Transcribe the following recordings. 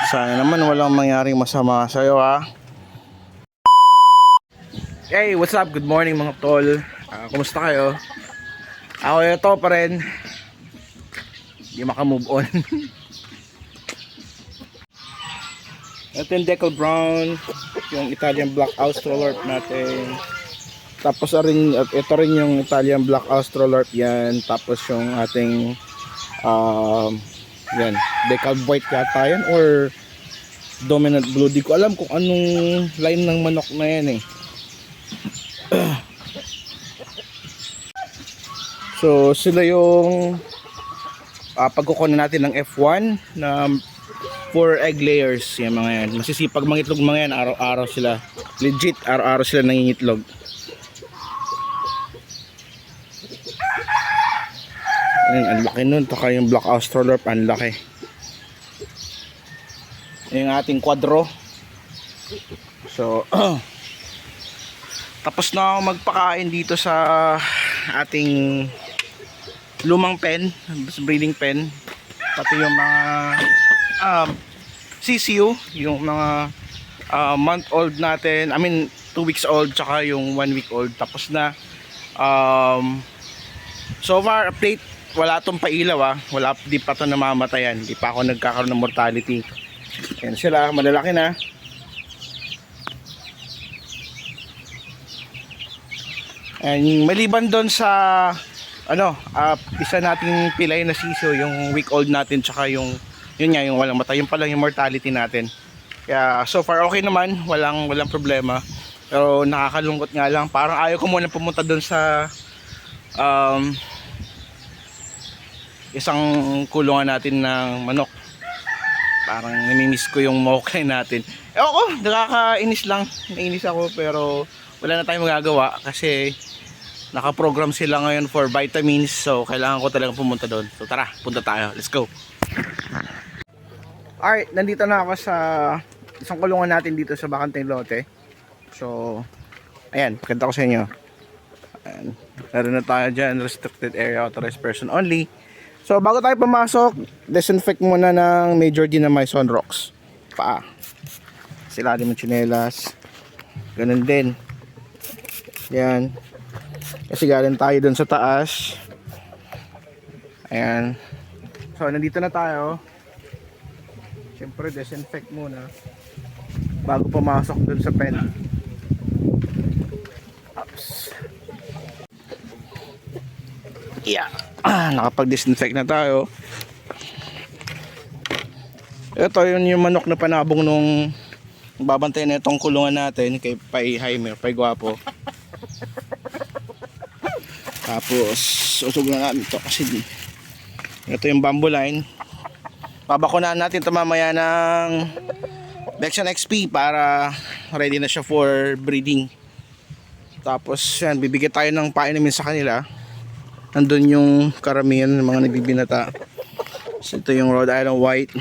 Sana naman walang mangyaring masama sa'yo ha. Hey, what's up? Good morning mga tol. Kumusta kayo? Ako ito pa rin. Hindi makamove on. Ito yung Decal Brown, yung Italian Black Australorp natin. Tapos ito rin yung Italian Black Australorp yan. Tapos yung ating yan, Decal White yata yan or Dominant Blue. Di ko alam kung anong line ng manok na yan eh. So sila yung pagkukunan natin ng F1 na 4 egg layers. Yan mga yan, masisipag mangitlog mga yan. Araw-araw sila, legit araw-araw sila nangingitlog. Ayun, ang laki nun. Taka yung Black Australorp, ang laki. Yung ating quadro. So tapos na ako magpakain dito sa ating lumang pen, breeding pen. Pati yung mga CCU, yung mga month old natin, I mean 2 weeks old, tsaka yung 1 week old. Tapos na so far update, wala tong pailaw wala, di pa to namamatayan, di pa ako nagkakaroon ng mortality. Yan sila, malalaki na. And maliban doon sa isa nating pilay na siso, yung week old natin, tsaka yung yun nga, yung walang mata, yung pala yung mortality natin. Kaya so far okay naman, walang problema. Pero nakakalungkot nga lang, parang ayaw ko muna pumunta doon sa isang kulungan natin ng manok. Parang namimiss ko yung mokay natin. Nakakainis lang. Nainis ako pero wala na tayong magagawa kasi nakaprogram sila ngayon for vitamins. So kailangan ko talagang pumunta doon. So tara, punta tayo. Let's go. Alright, nandito na ako sa isang kulungan natin dito sa Bacanteng Lote. So ayan, pakita ko sa inyo. Ayan, meron na tayo dyan, restricted area, authorized person only. So bago tayo pumasok, disinfect muna ng Major Dinamycin Rocks. Sila din ng tsinelas. Ganun din. Yan. Kasi galing tayo dun sa taas. Ayan. So nandito na tayo. Siyempre disinfect muna bago pumasok dun sa pen. Oops. Yeah. Nakapag-disinfect na tayo. Ito yun yung manok na panabong nung babantay na itong kulungan natin kay Pai Jaime, Pai Guapo. Tapos usog na namin ito kasi ito yung bamboo line. Babakunahan natin ito mamaya ng Vexan XP para ready na siya for breeding. Tapos yan, bibigyan tayo ng painumin sa kanila. Nandun yung karamihan ng mga nagbibinata. So ito yung Rhode Island White.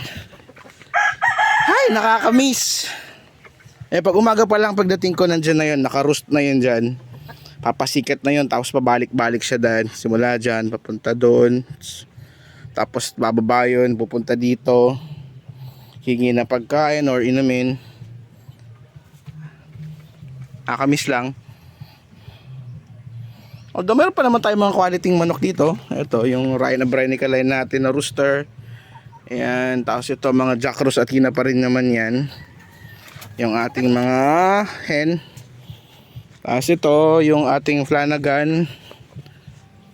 Ay, nakakamiss. Pag umaga pa lang, pagdating ko nandyan na yun, naka-roost na yun dyan. Papasikat na yun, tapos pabalik-balik siya dyan. Simula dyan, papunta doon. Tapos bababa yun, pupunta dito. Hingi na pagkain or inumin. Nakakamiss lang. Although meron pa naman tayong mga quality manok dito. Ito yung Rhino Brinica line natin na rooster. Ayan, tapos ito mga Jack Rose Athena pa rin naman yan. Yung ating mga hen. Tapos ito yung ating Flanagan.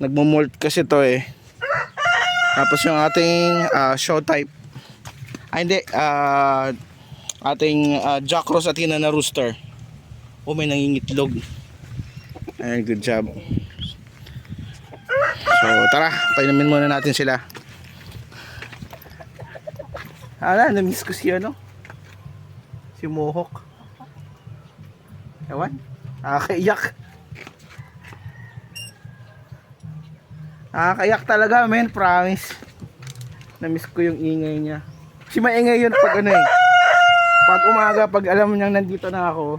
Nagmo-molt kasi ito eh. Tapos yung ating show type. Hindi, ating Jack Rose Athena na rooster. May nangingitlog. Ayan, good job. So tara, painumin muna natin sila. Namiss ko si si Mohawk. Ewan, nakakaiyak. Nakakaiyak talaga men, promise. Namiss ko yung ingay niya. Si maingay yun pag pag umaga, pag alam niyang nandito na ako,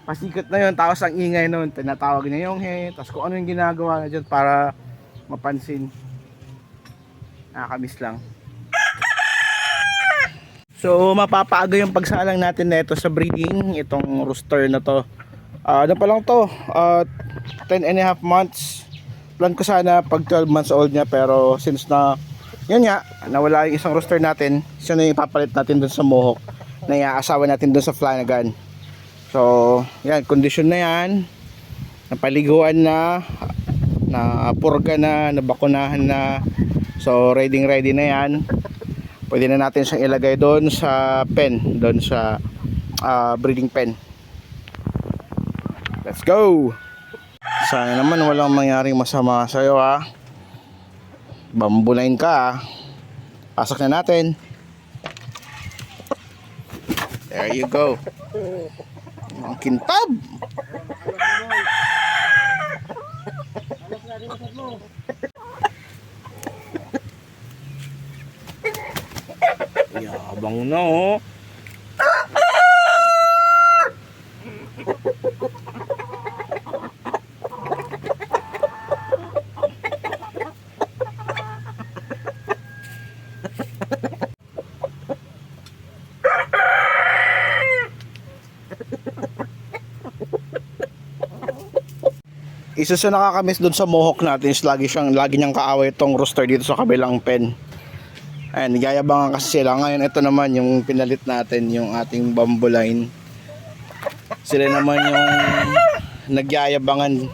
pasikat na yun, tapos ang ingay nun, tinatawag niya yung tapos kung ano yung ginagawa na dyan para mapansin. Nakakamiss lang. So mapapaaga yung pagsalang natin nito sa breeding, itong rooster na to. Ano pa lang to, 10 and a half months. Plan ko sana pag 12 months old niya, pero since na yun nga, nawala yung isang rooster natin, siya na yung ipapalit natin dun sa Mohawk na iaasawa natin dun sa Flanagan. So yan, kondisyon na yan, napaliguan na, napurga na, nabakunahan na. So ready na yan. Pwede na natin siyang ilagay doon sa pen, doon sa breeding pen. Let's go! Sana naman walang mangyaring masama sa'yo, ha. Bamboo line ka, ha. Pasok na natin. There you go. Ang kintab. Yabang na, oh. Isa sa nakakamiss doon sa Mohawk natin is lagi niyang kaaway itong rooster dito sa kabilang pen. Ayan, nagyayabangan kasi sila. Ngayon ito naman yung pinalit natin, yung ating bamboo line. Sila naman yung nagyayabangan.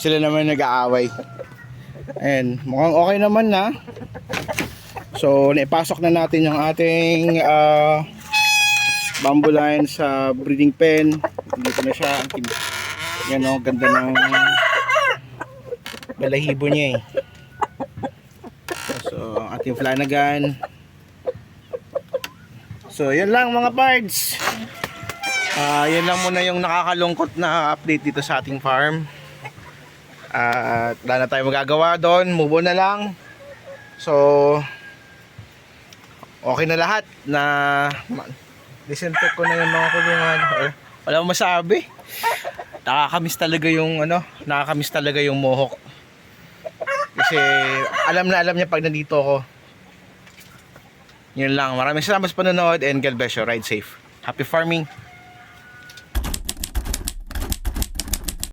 Sila naman nag-aaway. Ayan, mukhang okay naman na. So naipasok na natin yung ating bamboo line sa breeding pen. Dito na siya. Yan o, ganda ng balahibo niya eh. So ating Flanagan. So yan lang mga pards. Yan lang muna yung nakakalungkot na update dito sa ating farm. At wala na tayo magagawa doon, move on na lang. So okay na lahat, na disinfect ko na yung mga kulungan. Wala akong masabi. Nakakamiss talaga yung Mohawk. Kasi alam niya pag nandito ako. Yun lang, maraming salamat sa panonood and God bless you. Ride safe. Happy farming.